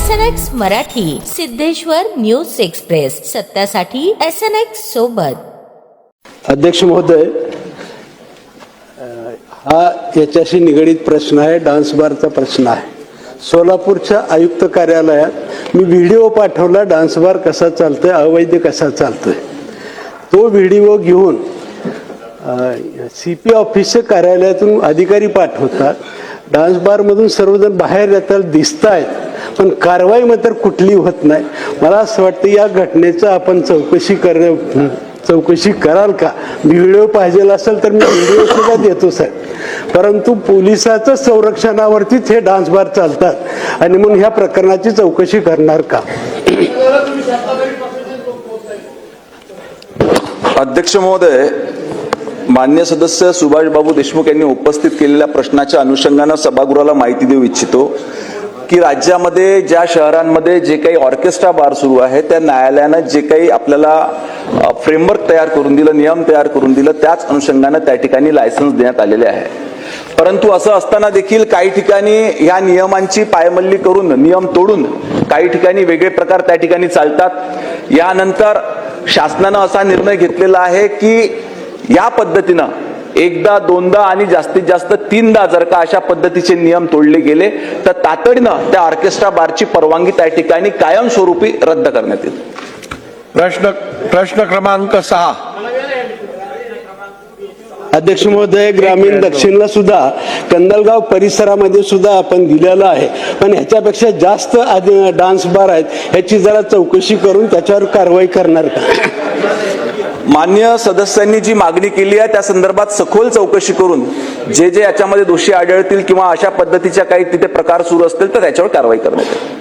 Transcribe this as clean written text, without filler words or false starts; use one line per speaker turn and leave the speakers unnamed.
SNX Marathi, Siddheshwar news express, सत्यासाठी SNX सोबत।
अध्यक्ष महोदय, हा याच्याशी निगडित प्रश्न आहे, डान्स बारचा प्रश्न आहे। सोलापूरच्या आयुक्त कार्यालयात मी व्हिडिओ पाठवला, डान्स बार कसा चालतोय, अवैध कसा चालतोय। तो व्हिडिओ घेऊन CP ऑफिसच्या कार्यालयातून अधिकारी पाठवतात। डान्स बार मधून सर्वजण बाहेर येतात, दिसतायत, पण कारवाई मात्र कुठली होत नाही। मला असं वाटतं या घटनेचं आपण चौकशी कराल का? व्हिडिओ पाहिजे असेल तर मी व्हिडिओ सुद्धा देतो साहेब, परंतु पोलिसाचं संरक्षणावरतीच हे डान्स बार चालतात आणि मग ह्या प्रकरणाची चौकशी करणार का?
अध्यक्ष महोदय, मान्य सदस्य सुभाष बाबू देशमुख यांनी उपस्थित केलेल्या प्रश्नाच्या अनुषंगाने सभागृहाला माहिती देऊ इच्छितो की राज्यामध्ये ज्या शहरांमध्ये जे काही ऑर्केस्ट्रा बार सुरू आहे त्या न्यायालयाने जे काही आपल्याला फ्रेमवर्क तयार करून दिलं, नियम तयार करून दिलं, त्याच अनुषंगाने त्या ठिकाणी लायसन्स देण्यात आलेले आहे। परंतु असं असताना देखील काही ठिकाणी ह्या नियमांची पायमल्ली करून, नियम तोडून काही ठिकाणी वेगळे प्रकार त्या ठिकाणी चालतात। यानंतर शासनाने असा निर्णय घेतलेला आहे की या पद्धतीनं एकदा, दोनदा आणि जास्तीत जास्त तीनदा जर का अशा पद्धतीचे नियम तोडले गेले तर तातडीनं त्या ऑर्केस्ट्रा बारची परवानगी त्या ठिकाणी कायमस्वरूपी रद्द करण्यात येईल।
प्रश्न क्रमांक 6।
अध्यक्ष महोदय, ग्रामीण दक्षिणला सुद्धा कंदलगाव परिसरामध्ये सुद्धा आपण दिलेलं आहे, पण ह्याच्यापेक्षा जास्त डान्स बार आहेत, ह्याची जरा चौकशी करून त्याच्यावर कारवाई करणार का?
मान्य सदस्यांनी जी मागणी केली आहे त्या संदर्भात सखोल चौकशी करून जे याच्यामध्ये दोषी आढळतील किंवा अशा पद्धतीच्या काही तिथे प्रकार सुरू असतील तर त्याच्यावर कारवाई करण्यात येईल।